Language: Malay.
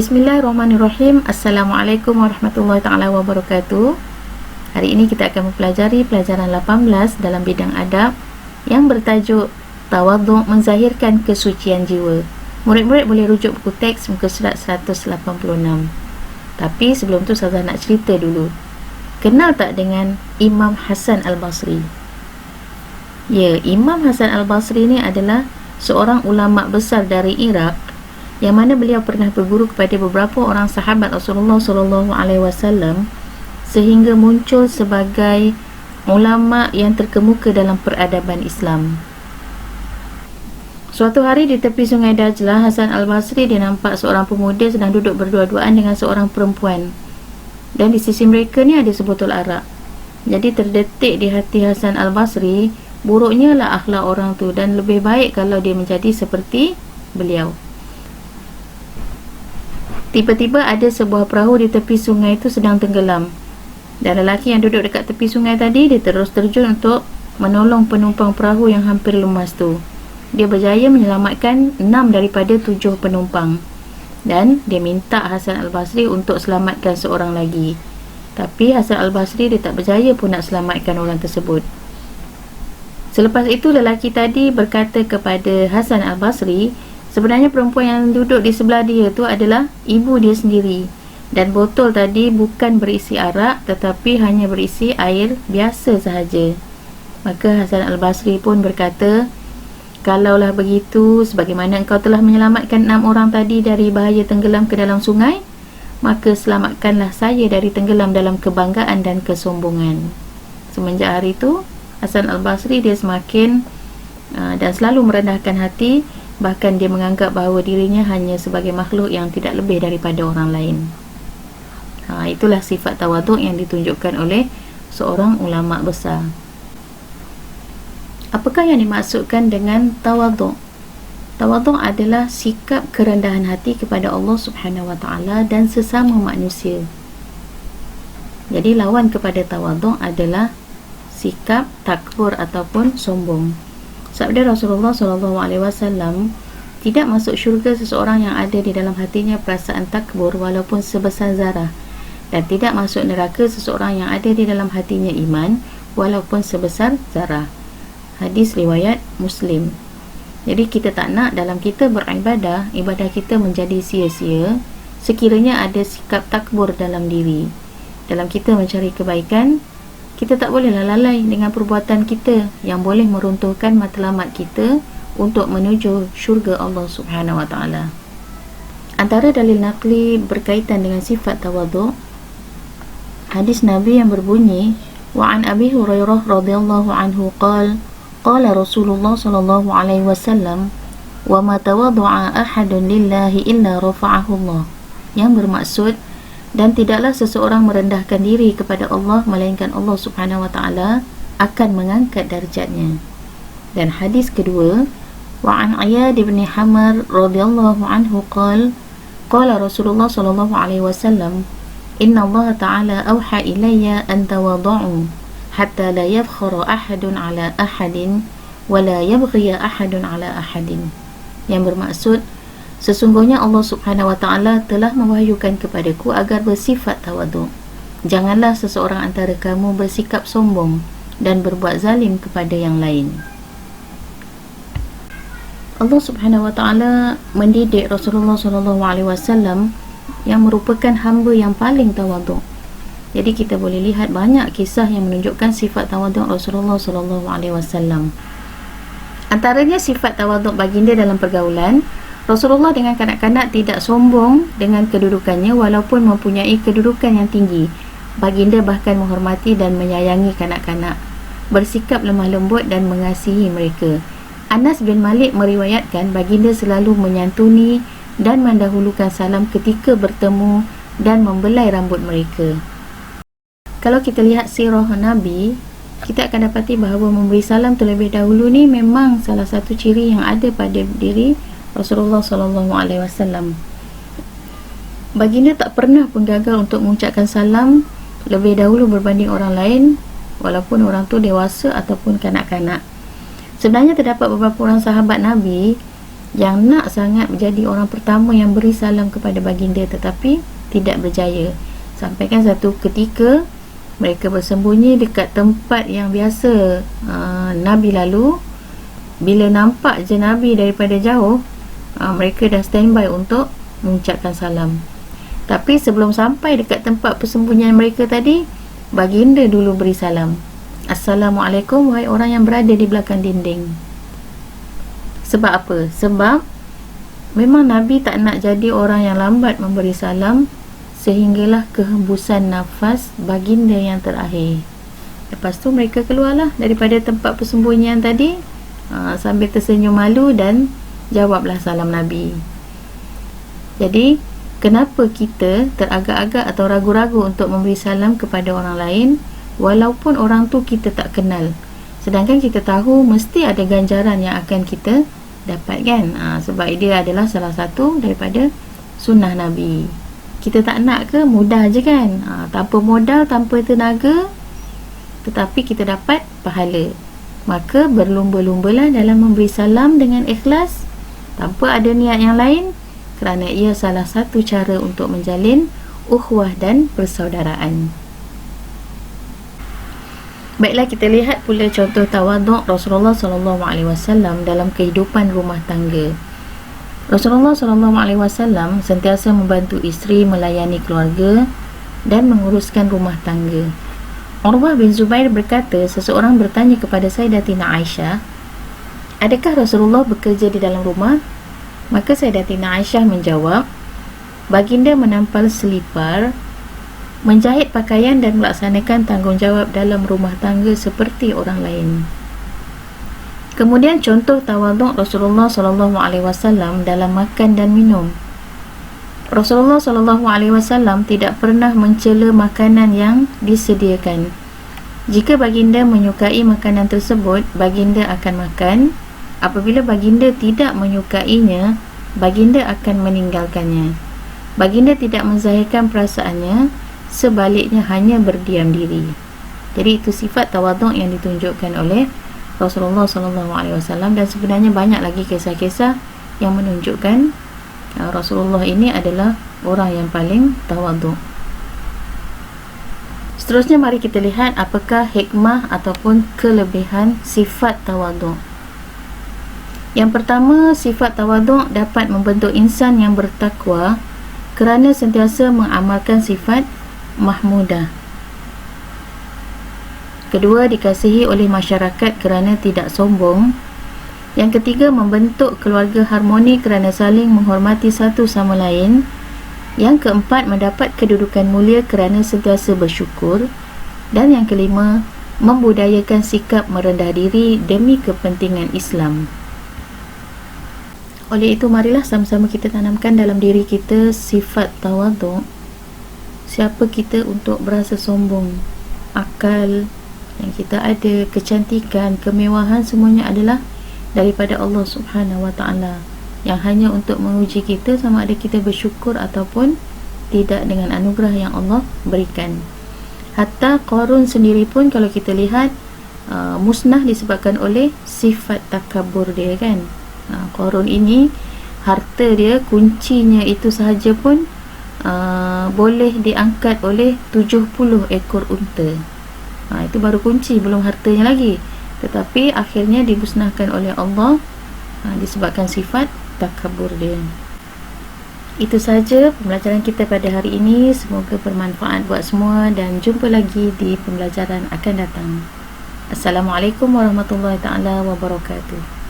Bismillahirrahmanirrahim. Assalamualaikum warahmatullahi taala wabarakatuh. Hari ini kita akan mempelajari pelajaran 18 dalam bidang adab yang bertajuk Tawadhu' menzahirkan kesucian jiwa. Murid-murid boleh rujuk buku teks muka surat 186. Tapi sebelum tu saya nak cerita dulu. Kenal tak dengan Imam Hasan Al-Basri? Ya, Imam Hasan Al-Basri ni adalah seorang ulama besar dari Iraq, yang mana beliau pernah berguru kepada beberapa orang sahabat Rasulullah SAW, sehingga muncul sebagai ulama yang terkemuka dalam peradaban Islam. Suatu hari di tepi sungai Dajlah, Hasan Al-Basri dia nampak seorang pemuda sedang duduk berdua-duaan dengan seorang perempuan, dan di sisi mereka ni ada sebotol arak. Jadi terdetik di hati Hasan Al-Basri, buruknya lah akhlak orang tu, dan lebih baik kalau dia menjadi seperti beliau. Tiba-tiba ada sebuah perahu di tepi sungai itu sedang tenggelam, dan lelaki yang duduk dekat tepi sungai tadi, dia terus terjun untuk menolong penumpang perahu yang hampir lemas tu. Dia berjaya menyelamatkan 6 daripada 7 penumpang, dan dia minta Hasan Al-Basri untuk selamatkan seorang lagi. Tapi Hasan Al-Basri dia tak berjaya pun nak selamatkan orang tersebut. Selepas itu lelaki tadi berkata kepada Hasan Al-Basri, sebenarnya perempuan yang duduk di sebelah dia tu adalah ibu dia sendiri, dan botol tadi bukan berisi arak tetapi hanya berisi air biasa sahaja. Maka Hasan Al-Basri pun berkata, kalaulah begitu, sebagaimana engkau telah menyelamatkan 6 orang tadi dari bahaya tenggelam ke dalam sungai, maka selamatkanlah saya dari tenggelam dalam kebanggaan dan kesombongan. Semenjak hari itu, Hasan Al-Basri dia semakin dan selalu merendahkan hati. Bahkan dia menganggap bahawa dirinya hanya sebagai makhluk yang tidak lebih daripada orang lain. Itulah sifat tawaduk yang ditunjukkan oleh seorang ulama besar. Apakah yang dimaksudkan dengan tawaduk? Tawaduk adalah sikap kerendahan hati kepada Allah Subhanahu Wa Taala dan sesama manusia. Jadi lawan kepada tawaduk adalah sikap takbur ataupun sombong. Sabda Rasulullah SAW, tidak masuk syurga seseorang yang ada di dalam hatinya perasaan takbur walaupun sebesar zarah, dan tidak masuk neraka seseorang yang ada di dalam hatinya iman walaupun sebesar zarah. Hadis riwayat Muslim. Jadi kita tak nak dalam kita beribadah, ibadah kita menjadi sia-sia sekiranya ada sikap takbur dalam diri. Dalam kita mencari kebaikan, kita tak bolehlah lalai dengan perbuatan kita yang boleh meruntuhkan matlamat kita untuk menuju syurga Allah Subhanahu Wa Taala. Antara dalil naqli berkaitan dengan sifat tawaduk, hadis Nabi yang berbunyi, wa an Abi Hurairah radhiyallahu anhu qala Rasulullah sallallahu alaihi wasallam, wa ma tawaddu'a ahadun lillahi illa rafa'ahu Allah, yang bermaksud, dan tidaklah seseorang merendahkan diri kepada Allah melainkan Allah Subhanahu Wa Taala akan mengangkat darjatnya. Dan hadis kedua, wa an Iyad bin Hamar radhiyallahu anhu qala Rasulullah sallallahu alaihi wasallam, inna Allah Ta'ala awha ilayya an tawaddu'u hatta la yafkhara ahadun ala ahadin wa la yabghiya ahadun ala ahadin. Yang bermaksud, sesungguhnya Allah Subhanahu Wa Taala telah mewahyukan kepadaku agar bersifat tawaduk. Janganlah seseorang antara kamu bersikap sombong dan berbuat zalim kepada yang lain. Allah Subhanahu Wa Taala mendidik Rasulullah SAW yang merupakan hamba yang paling tawaduk. Jadi kita boleh lihat banyak kisah yang menunjukkan sifat tawaduk Rasulullah SAW. Antaranya sifat tawaduk baginda dalam pergaulan. Rasulullah dengan kanak-kanak tidak sombong dengan kedudukannya walaupun mempunyai kedudukan yang tinggi. Baginda bahkan menghormati dan menyayangi kanak-kanak, bersikap lemah lembut dan mengasihi mereka. Anas bin Malik meriwayatkan baginda selalu menyantuni dan mendahulukan salam ketika bertemu dan membelai rambut mereka. Kalau kita lihat sirah Nabi, kita akan dapati bahawa memberi salam terlebih dahulu ni memang salah satu ciri yang ada pada diri Rasulullah SAW. Baginda tak pernah pun gagal untuk mengucapkan salam lebih dahulu berbanding orang lain, walaupun orang tu dewasa ataupun kanak-kanak. Sebenarnya terdapat beberapa orang sahabat Nabi yang nak sangat menjadi orang pertama yang beri salam kepada baginda, tetapi tidak berjaya. Sampaikan satu ketika mereka bersembunyi dekat tempat yang biasa Nabi lalu. Bila nampak je Nabi daripada jauh, mereka dah standby untuk mengucapkan salam. Tapi sebelum sampai dekat tempat persembunyian mereka tadi, baginda dulu beri salam. Assalamualaikum wahai orang yang berada di belakang dinding. Sebab apa? Sebab memang Nabi tak nak jadi orang yang lambat memberi salam, sehinggalah kehembusan nafas baginda yang terakhir. Lepas tu mereka keluarlah daripada tempat persembunyian tadi, sambil tersenyum malu dan jawablah salam Nabi. Jadi kenapa kita teragak-agak atau ragu-ragu untuk memberi salam kepada orang lain walaupun orang tu kita tak kenal, sedangkan kita tahu mesti ada ganjaran yang akan kita dapat, kan? Sebab dia adalah salah satu daripada sunnah Nabi. Kita tak nak ke? Mudah je, kan? Tanpa modal, tanpa tenaga, tetapi kita dapat pahala. Maka berlumba-lumbalah dalam memberi salam dengan ikhlas, tanpa ada niat yang lain, kerana ia salah satu cara untuk menjalin ukhuwah dan persaudaraan. Baiklah, kita lihat pula contoh tawaduk Rasulullah SAW dalam kehidupan rumah tangga. Rasulullah SAW sentiasa membantu isteri melayani keluarga dan menguruskan rumah tangga. Urwah bin Zubair berkata, seseorang bertanya kepada Sayyidatina Aisyah, adakah Rasulullah bekerja di dalam rumah? Maka Sayyidatina Aisyah menjawab, baginda menampal selipar, menjahit pakaian dan melaksanakan tanggungjawab dalam rumah tangga seperti orang lain. Kemudian contoh tawaduk Rasulullah SAW dalam makan dan minum. Rasulullah SAW tidak pernah mencela makanan yang disediakan. Jika baginda menyukai makanan tersebut, baginda akan makan. Apabila baginda tidak menyukainya, baginda akan meninggalkannya. Baginda tidak menzahirkan perasaannya, sebaliknya hanya berdiam diri. Jadi itu sifat tawaduk yang ditunjukkan oleh Rasulullah SAW, dan sebenarnya banyak lagi kisah-kisah yang menunjukkan Rasulullah ini adalah orang yang paling tawaduk. Seterusnya mari kita lihat apakah hikmah ataupun kelebihan sifat tawaduk. Yang pertama, sifat tawaduk dapat membentuk insan yang bertakwa kerana sentiasa mengamalkan sifat mahmudah. Kedua, dikasihi oleh masyarakat kerana tidak sombong. Yang ketiga, membentuk keluarga harmoni kerana saling menghormati satu sama lain. Yang keempat, mendapat kedudukan mulia kerana sentiasa bersyukur. Dan yang kelima, membudayakan sikap merendah diri demi kepentingan Islam. Oleh itu, marilah sama-sama kita tanamkan dalam diri kita sifat tawaduk. Siapa kita untuk berasa sombong? Akal yang kita ada, kecantikan, kemewahan, semuanya adalah daripada Allah Subhanahu Wa Taala, yang hanya untuk menguji kita sama ada kita bersyukur ataupun tidak dengan anugerah yang Allah berikan. Hatta Qarun sendiri pun kalau kita lihat musnah disebabkan oleh sifat takabur dia, kan? Qarun ini harta dia, kuncinya itu sahaja pun boleh diangkat oleh 70 ekor unta. Itu baru kunci, belum hartanya lagi. Tetapi akhirnya dimusnahkan oleh Allah disebabkan sifat takabur dia. Itu saja pembelajaran kita pada hari ini. Semoga bermanfaat buat semua dan jumpa lagi di pembelajaran akan datang. Assalamualaikum warahmatullahi taala wabarakatuh.